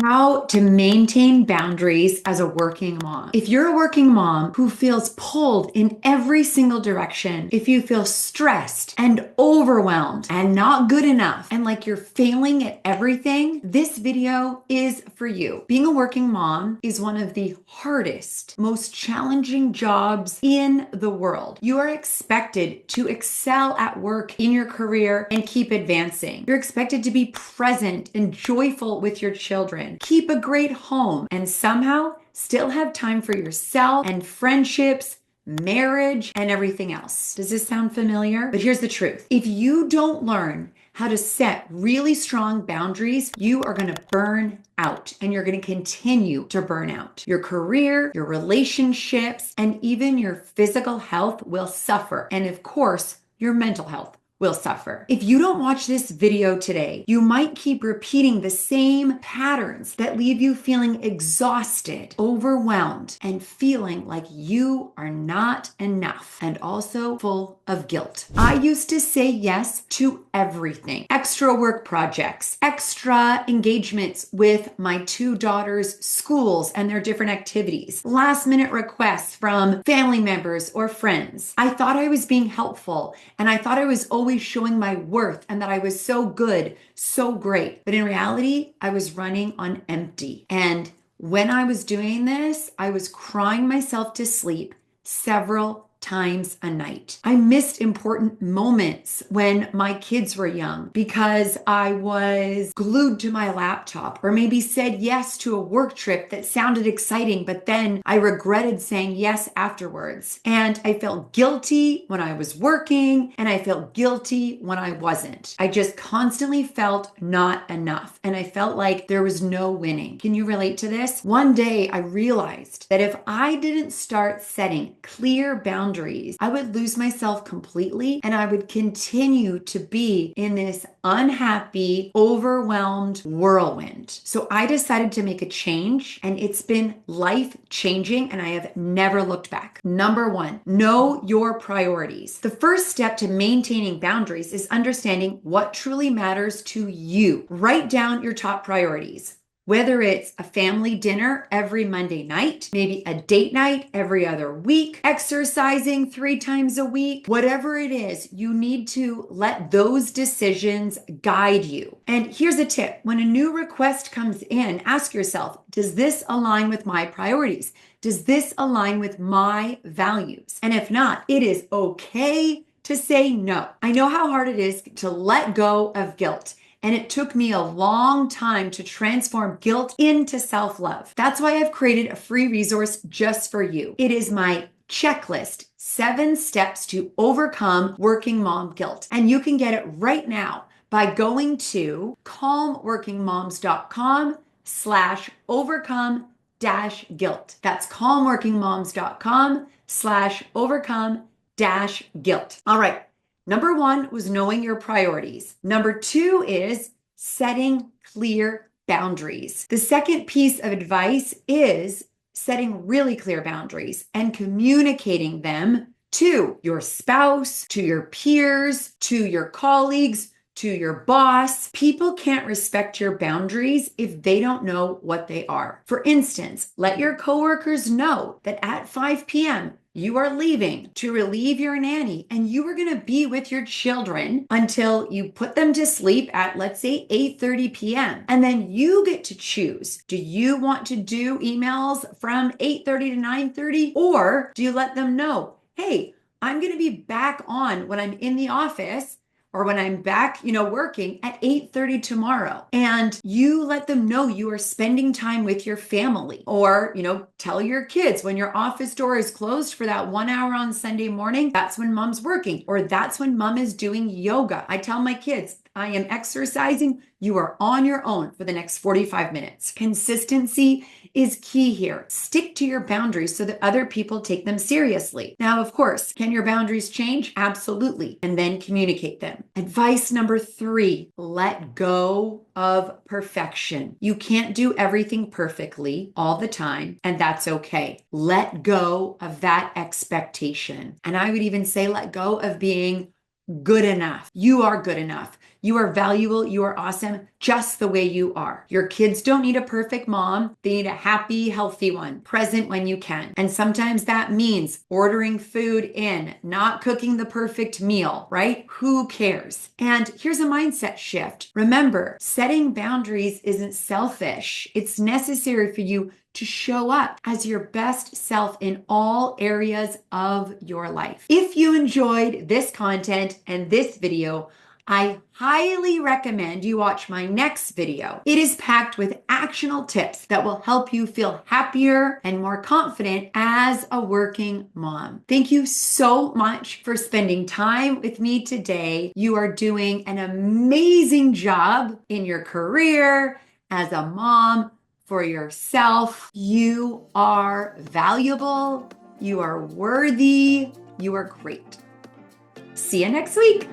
How to maintain boundaries as a working mom. If you're a working mom who feels pulled in every single direction, if you feel stressed and overwhelmed and not good enough and like you're failing at everything, this video is for you. Being a working mom is one of the hardest, most challenging jobs in the world. You are expected to excel at work in your career and keep advancing. You're expected to be present and joyful with your children, keep a great home, and somehow still have time for yourself and friendships, marriage, and everything else. Does this sound familiar? But here's the truth. If you don't learn how to set really strong boundaries, you are going to burn out and you're going to continue to burn out. Your career, your relationships, and even your physical health will suffer. And of course, your mental health will suffer. If you don't watch this video today, you might keep repeating the same patterns that leave you feeling exhausted, overwhelmed, and feeling like you are not enough, and also full of guilt. I used to say yes to everything. Extra work projects, extra engagements with my two daughters' schools and their different activities, last minute requests from family members or friends. I thought I was being helpful, and I thought I was always showing my worth and that I was so good, so great. But in reality, I was running on empty. And when I was doing this, I was crying myself to sleep several times a night. I missed important moments when my kids were young because I was glued to my laptop, or maybe said yes to a work trip that sounded exciting, but then I regretted saying yes afterwards. And I felt guilty when I was working, and I felt guilty when I wasn't. I just constantly felt not enough, and I felt like there was no winning. Can you relate to this? One day I realized that if I didn't start setting clear boundaries, I would lose myself completely, and I would continue to be in this unhappy, overwhelmed whirlwind. So I decided to make a change, and it's been life-changing, and I have never looked back. Number one, know your priorities. The first step to maintaining boundaries is understanding what truly matters to you. Write down your top priorities. Whether it's a family dinner every Monday night, maybe a date night every other week, exercising 3 times a week, whatever it is, you need to let those decisions guide you. And here's a tip. When a new request comes in, ask yourself, does this align with my priorities? Does this align with my values? And if not, it is okay to say no. I know how hard it is to let go of guilt. And it took me a long time to transform guilt into self-love. That's why I've created a free resource just for you. It is my checklist, 7 steps to overcome working mom guilt. And you can get it right now by going to calmworkingmoms.com/overcome-guilt. That's calmworkingmoms.com/overcome-guilt. All right. Number 1 was knowing your priorities. Number 2 is setting clear boundaries. The second piece of advice is setting really clear boundaries and communicating them to your spouse, to your peers, to your colleagues, to your boss. People can't respect your boundaries if they don't know what they are. For instance, let your coworkers know that at 5 p.m., you are leaving to relieve your nanny, and you are going to be with your children until you put them to sleep at, let's say, 8:30 p.m. And then you get to choose. Do you want to do emails from 8:30 to 9:30? Or do you let them know, hey, I'm going to be back on when I'm in the office, or when I'm back, working at 8:30 tomorrow. And you let them know you are spending time with your family. Or, tell your kids when your office door is closed for that 1 hour on Sunday morning, that's when mom's working, or that's when mom is doing yoga. I tell my kids, I am exercising. You are on your own for the next 45 minutes. Consistency is key here. Stick to your boundaries so that other people take them seriously. Now, of course, can your boundaries change? Absolutely. And then communicate them. Advice number 3, let go of perfection. You can't do everything perfectly all the time, and that's okay. Let go of that expectation. And I would even say let go of being good enough. You are good enough. You are valuable. You are awesome just the way you are. Your kids don't need a perfect mom. They need a happy, healthy one, present when you can. And sometimes that means ordering food in, not cooking the perfect meal, right? Who cares? And here's a mindset shift. Remember, setting boundaries isn't selfish. It's necessary for you to show up as your best self in all areas of your life. If you enjoyed this content and this video, I highly recommend you watch my next video. It is packed with actionable tips that will help you feel happier and more confident as a working mom. Thank you so much for spending time with me today. You are doing an amazing job in your career as a mom. For yourself. You are valuable. You are worthy. You are great. See you next week.